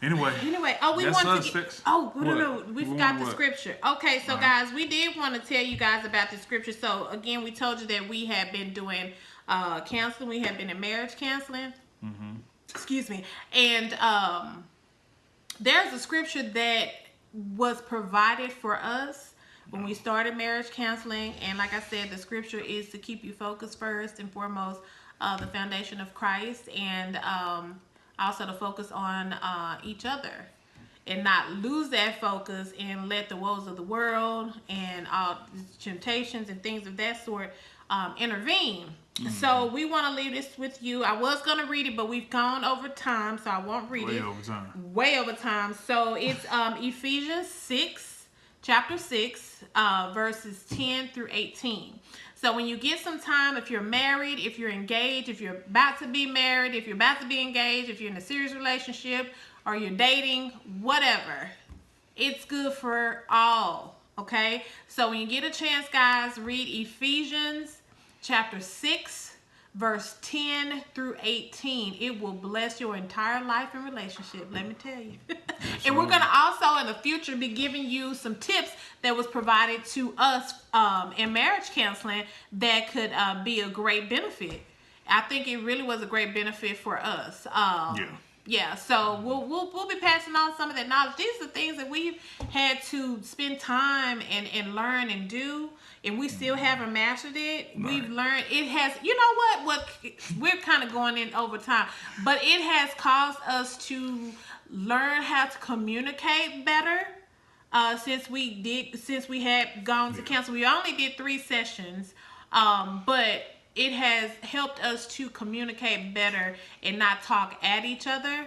Anyway. Oh, we want to get. Oh, no. We forgot the scripture. Okay, so guys, we did want to tell you guys about the scripture. So again, we told you that we have been doing counseling. We have been in marriage counseling. Excuse me. And there's a scripture that was provided for us when we started marriage counseling. And like I said, the scripture is to keep you focused first and foremost, the foundation of Christ, and also to focus on each other and not lose that focus and let the woes of the world and all temptations and things of that sort intervene. So we want to leave this with you. I was going to read it, but we've gone over time, so I won't read it. Way over time. So it's Ephesians 6, chapter 6, verses 10 through 18. So when you get some time, if you're married, if you're engaged, if you're about to be married, if you're about to be engaged, if you're in a serious relationship, or you're dating, whatever, it's good for all, okay? So when you get a chance, guys, read Ephesians chapter 6, verse 10 through 18. It will bless your entire life and relationship, let me tell you. And we're going to also in the future be giving you some tips that was provided to us in marriage counseling that could be a great benefit. I think it really was a great benefit for us. Yeah, so we'll be passing on some of that knowledge. These are things that we've had to spend time and learn and do, and we still haven't mastered it. Right. We've learned it has, what we're kind of going in over time, but it has caused us to learn how to communicate better. Since we had gone to counsel, we only did 3 sessions, but it has helped us to communicate better and not talk at each other,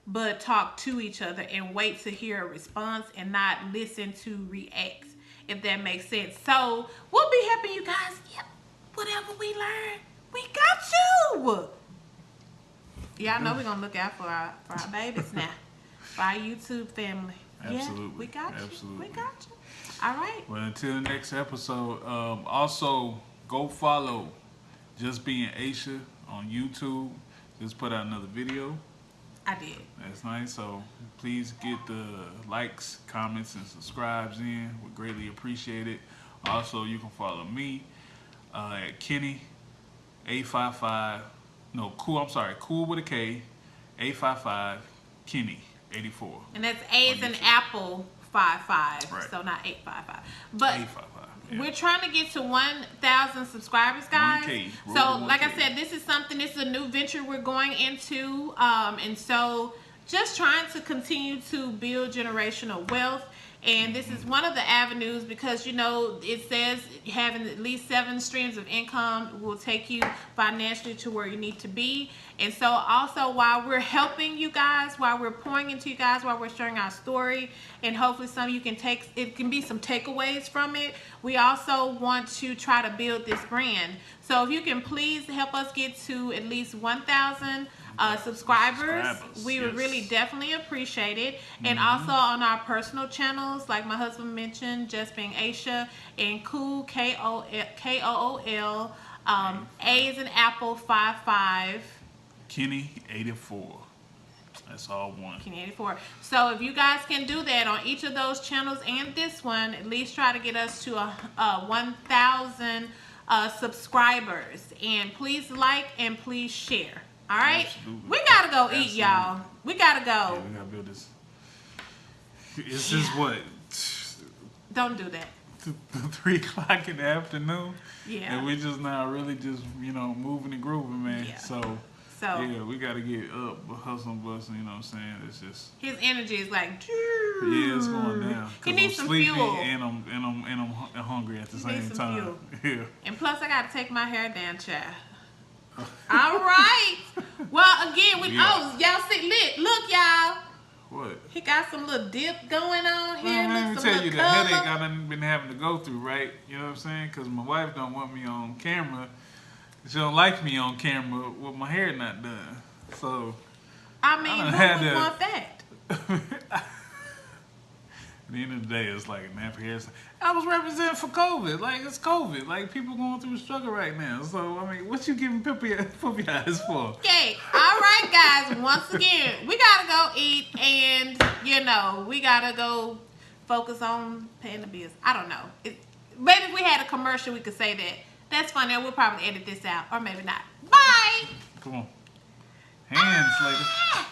but talk to each other and wait to hear a response and not listen to reacts, if that makes sense. So we'll be helping you guys. Yep, whatever we learn, we got you. Y'all know we're gonna look out for our babies now, for our YouTube family. Absolutely. Yeah, we got you. Absolutely. We got you. All right. Well, until the next episode, also go follow Just Being Aisha on YouTube. Just put out another video. I did. That's nice. So please get the likes, comments, and subscribes in. We greatly appreciate it. Also, you can follow me at Kenny 855. No, cool. I'm sorry. Cool with a K. 855 Kenny 84. And that's A as in Apple 55. Right. So not 855. But 855. Yeah. we're trying to get to 1,000 subscribers, guys. 1K. So, Roll to like I 1K. said, this is a new venture we're going into. And so just trying to continue to build generational wealth. And this is one of the avenues because, it says having at least 7 streams of income will take you financially to where you need to be. And so also while we're helping you guys, while we're pouring into you guys, while we're sharing our story, and hopefully some of you can it can be some takeaways from it, we also want to try to build this brand. So if you can please help us get to at least 1,000 subscribers, we would really definitely appreciate it. And also on our personal channels, like my husband mentioned, Just Being Aisha, and Cool, Kool, A is in Apple 55. Kenny 84. That's all one. Kenny 84. So if you guys can do that on each of those channels and this one, at least try to get us to 1,000 subscribers. And please like and please share. All right? Absolutely. We got to go eat, Absolutely. y'all. We got to go. Yeah, we gotta build this. It's just what? Don't do that. 3 o'clock in the afternoon? Yeah. And we just now really just, moving and grooving, man. Yeah. So, So yeah, we gotta get up, hustle and bustle, you know what I'm saying? It's just, his energy is like, yeah, it's going down. He 'Cause needs I'm some sleepy fuel. and I'm hungry at the He needs same some time. Yeah. And plus, I got to take my hair down, child. All right. Well, again, Yeah. y'all see, look, y'all. What? He got some little dip going on here. Well, let me Look, some tell you little the color. headache I done been having to go through, right? You know what I'm saying? Because my wife don't want me on camera. She don't like me on camera with my hair not done. So, I mean, I done who had would to- want that? at the end of the day, it's like, man, for hairstyle. I was representing for COVID. Like, it's COVID. Like, people going through a struggle right now. So, I mean, what you giving puppy eyes for? Okay. All right, guys. Once again, we got to go eat and, we got to go focus on paying the bills. I don't know. Maybe if we had a commercial, we could say that. That's funny. We'll probably edit this out. Or maybe not. Bye. Come on. Hands, lady.